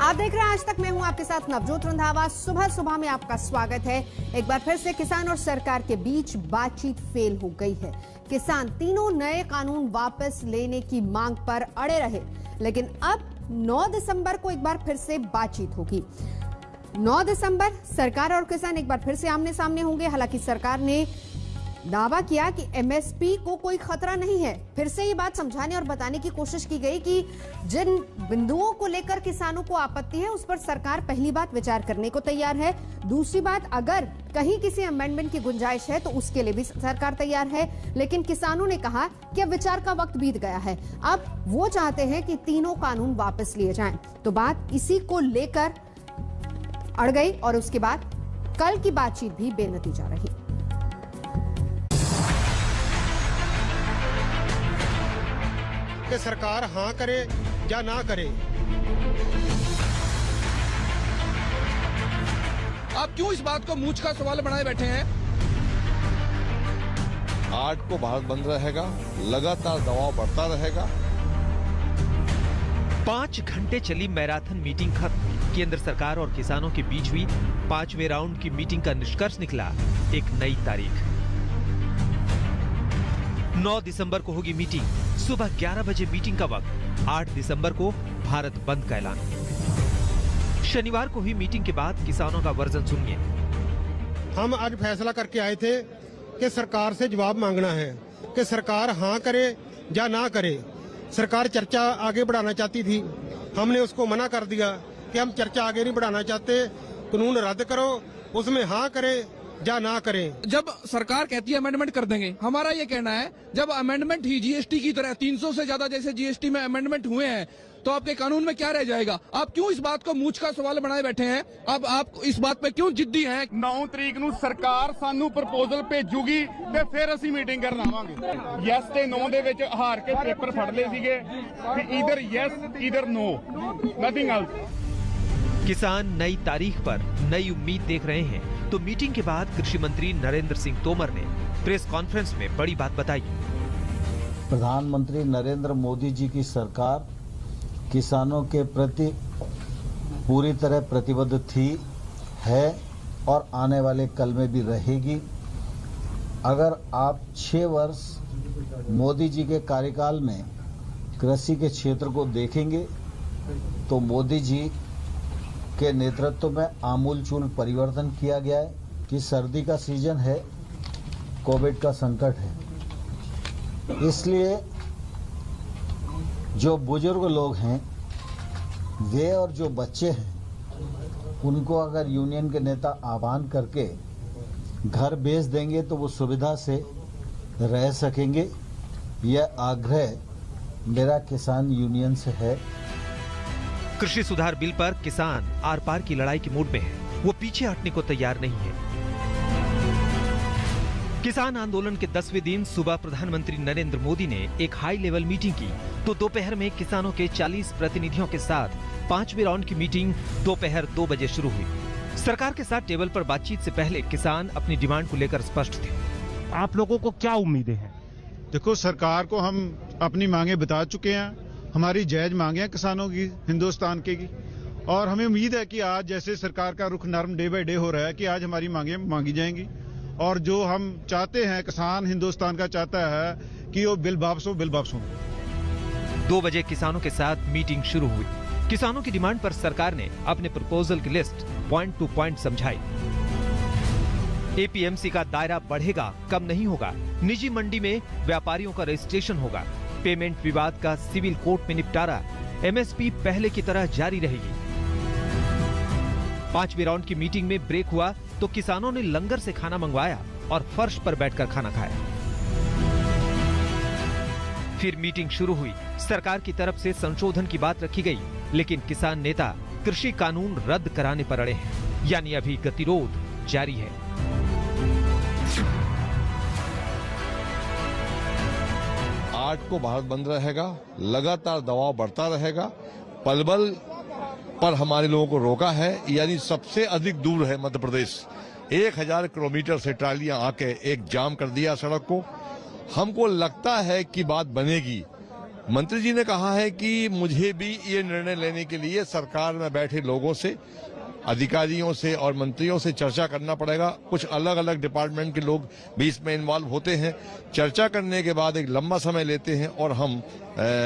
आप देख रहे हैं आज तक। मैं हूं आपके साथ नवजोत रंधावा। सुबह सुबह में आपका स्वागत है। एक बार फिर से किसान और सरकार के बीच बातचीत फेल हो गई है। किसान तीनों नए कानून वापस लेने की मांग पर अड़े रहे, लेकिन अब 9 दिसंबर को एक बार फिर से बातचीत होगी। 9 दिसंबर सरकार और किसान एक बार फिर से आमने सामने होंगे। हालांकि सरकार ने दावा किया कि एमएसपी को कोई खतरा नहीं है। फिर से ये बात समझाने और बताने की कोशिश की गई कि जिन बिंदुओं को लेकर किसानों को आपत्ति है, उस पर सरकार पहली बात विचार करने को तैयार है। दूसरी बात, अगर कहीं किसी अमेंडमेंट की गुंजाइश है तो उसके लिए भी सरकार तैयार है। लेकिन किसानों ने कहा कि अब विचार का वक्त बीत गया है, अब वो चाहते हैं कि तीनों कानून वापस लिए जाएं। तो बात इसी को लेकर अड़ गई और उसके बाद कल की बातचीत भी बेनतीजा रही। कि सरकार हां करे या ना करे। आप क्यों इस बात को मूंछ का सवाल बनाए बैठे हैं? 8 को भारत बंद रहेगा, लगातार दबाव बढ़ता रहेगा। 5 घंटे चली मैराथन मीटिंग खत्म। केंद्र सरकार और किसानों के बीच हुई 5वें राउंड की मीटिंग का निष्कर्ष निकला एक नई तारीख। 9 दिसंबर को होगी मीटिंग। सुबह 11 बजे मीटिंग का वक्त। 8 दिसंबर को भारत बंद का ऐलान। शनिवार को हुई मीटिंग के बाद किसानों का वर्जन सुनिए। हम आज फैसला करके आए थे कि सरकार से जवाब मांगना है कि सरकार हां करे या ना करे। सरकार चर्चा आगे बढ़ाना चाहती थी, हमने उसको मना कर दिया कि हम चर्चा आगे नहीं बढ़ाना चाहते, कानून रद्द करो, उसमें हां करे या ना करें। जब सरकार कहती है अमेंडमेंट कर देंगे, हमारा ये कहना है जब अमेंडमेंट ही जीएसटी की तरह 300 से ज्यादा जैसे जीएसटी में अमेंडमेंट हुए हैं, तो आपके कानून में क्या रह जाएगा? आप क्यों इस बात को मूंछ का सवाल बनाए बैठे हैं? अब आप इस बात पे क्यों जिद्दी हैं? 9 तरीक ਨੂੰ ਸਰਕਾਰ ਸਾਨੂੰ ਪ੍ਰਪੋਜ਼ਲ ਭੇਜੂਗੀ ਤੇ ਫਿਰ ਅਸੀਂ ਮੀਟਿੰਗ ਕਰਨ ਆਵਾਂਗੇ। ਯੈਸ ਤੇ ਨੋ ਦੇ ਵਿੱਚ ਹਾਰ ਕੇ ਪੇਪਰ ਫੜ ਲਏ ਸੀਗੇ ਕਿ either yes either no, nothing else. किसान नई तारीख पर नई उम्मीद देख रहे हैं, तो मीटिंग के बाद कृषि मंत्री नरेंद्र सिंह तोमर ने प्रेस कॉन्फ्रेंस में बड़ी बात बताई। प्रधानमंत्री नरेंद्र मोदी जी की सरकार किसानों के प्रति पूरी तरह प्रतिबद्ध थी, है और आने वाले कल में भी रहेगी। अगर आप 6 वर्ष मोदी जी के कार्यकाल में कृषि के क्षेत्र को देखेंगे तो मोदी जी के नेतृत्व में आमूलचूल परिवर्तन किया गया है। कि सर्दी का सीजन है, कोविड का संकट है, इसलिए जो बुजुर्ग लोग हैं वे और जो बच्चे हैं उनको अगर यूनियन के नेता आह्वान करके घर भेज देंगे तो वो सुविधा से रह सकेंगे। यह आग्रह मेरा किसान यूनियन से है। कृषि सुधार बिल पर किसान आर पार की लड़ाई के मूड में है, वो पीछे हटने को तैयार नहीं है। किसान आंदोलन के 10वें दिन सुबह प्रधानमंत्री नरेंद्र मोदी ने एक हाई लेवल मीटिंग की, तो दोपहर में किसानों के 40 प्रतिनिधियों के साथ 5वें राउंड की मीटिंग दोपहर 2 बजे शुरू हुई। सरकार के साथ टेबल पर बातचीत से पहले किसान अपनी डिमांड को लेकर स्पष्ट थे। आप लोगों को क्या उम्मीदें हैं? देखो, सरकार को हम अपनी मांगे बता चुके हैं, हमारी जायज मांगे हैं किसानों की, हिंदुस्तान के की, और हमें उम्मीद है कि आज जैसे सरकार का रुख नरम डे बाय डे हो रहा है कि आज हमारी मांगे मांगी जाएंगी। और जो हम चाहते हैं, किसान हिंदुस्तान का चाहता है कि वो बिल वापस हो। 2 बजे किसानों के साथ मीटिंग शुरू हुई। किसानों की डिमांड पर सरकार ने अपने प्रपोजल की लिस्ट पॉइंट टू पॉइंट समझाई। एपीएमसी का दायरा बढ़ेगा, कम नहीं होगा। निजी मंडी में व्यापारियों का रजिस्ट्रेशन होगा। पेमेंट विवाद का सिविल कोर्ट में निपटारा। एमएसपी पहले की तरह जारी रहेगी। 5वें राउंड की मीटिंग में ब्रेक हुआ तो किसानों ने लंगर से खाना मंगवाया और फर्श पर बैठकर खाना खाया। फिर मीटिंग शुरू हुई। सरकार की तरफ से संशोधन की बात रखी गई, लेकिन किसान नेता कृषि कानून रद्द कराने पर अड़े हैं, यानी अभी गतिरोध जारी है। आठ को भारत बंद रहेगा, लगातार दबाव बढ़ता रहेगा। पलवल पर हमारे लोगों को रोका है, यानी सबसे अधिक दूर है मध्य प्रदेश। 1000 किलोमीटर से ट्रालियां आके एक जाम कर दिया सड़क को। हमको लगता है कि बात बनेगी, मंत्री जी ने कहा है कि मुझे भी ये निर्णय लेने के लिए सरकार में बैठे लोगों से, अधिकारियों से और मंत्रियों से चर्चा करना पड़ेगा। कुछ अलग अलग डिपार्टमेंट के लोग भी इसमें इन्वॉल्व होते हैं। चर्चा करने के बाद एक लंबा समय लेते हैं और हम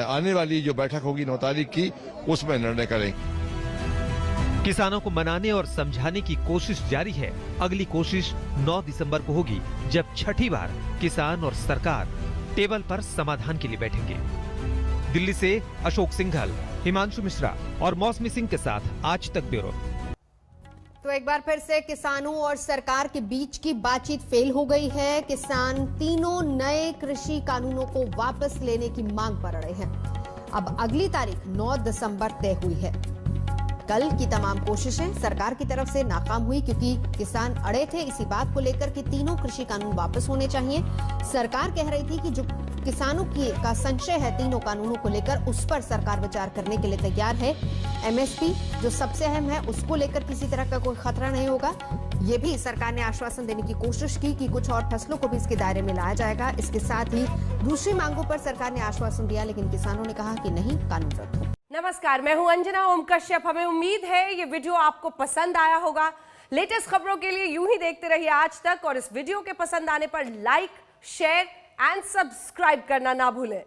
आने वाली जो बैठक होगी 9 तारीख की, उसमें निर्णय करेंगे। किसानों को मनाने और समझाने की कोशिश जारी है। अगली कोशिश 9 दिसंबर को होगी, जब छठी बार किसान और सरकार टेबल पर समाधान के लिए बैठेंगे। दिल्ली से अशोक सिंघल, हिमांशु मिश्रा और मौसमी सिंह के साथ आज तक ब्यूरो। तो एक बार फिर से किसानों और सरकार के बीच की बातचीत फेल हो गई है। किसान तीनों नए कृषि कानूनों को वापस लेने की मांग पर अड़े हैं। अब अगली तारीख 9 दिसंबर तय हुई है। कल की तमाम कोशिशें सरकार की तरफ से नाकाम हुई, क्योंकि किसान अड़े थे इसी बात को लेकर कि तीनों कृषि कानून वापस होने चाहिए। सरकार कह रही थी कि जो किसानों का संशय है तीनों कानूनों को लेकर, उस पर सरकार विचार करने के लिए तैयार है। एमएसपी जो सबसे अहम है, उसको लेकर किसी तरह का कोई खतरा नहीं होगा। ये भी सरकार ने आश्वासन देने की कोशिश की कि कुछ और फसलों को भी इसके दायरे में लाया जाएगा। इसके साथ ही दूसरी मांगों पर सरकार ने आश्वासन दिया, लेकिन किसानों ने कहा कि नहीं, कानून रद्द हो। नमस्कार, मैं हूं अंजना ओम कश्यप। हमें उम्मीद है ये वीडियो आपको पसंद आया होगा। लेटेस्ट खबरों के लिए यूं ही देखते रहिए आज तक, और इस वीडियो के पसंद आने पर लाइक, शेयर एंड सब्सक्राइब करना ना भूलें।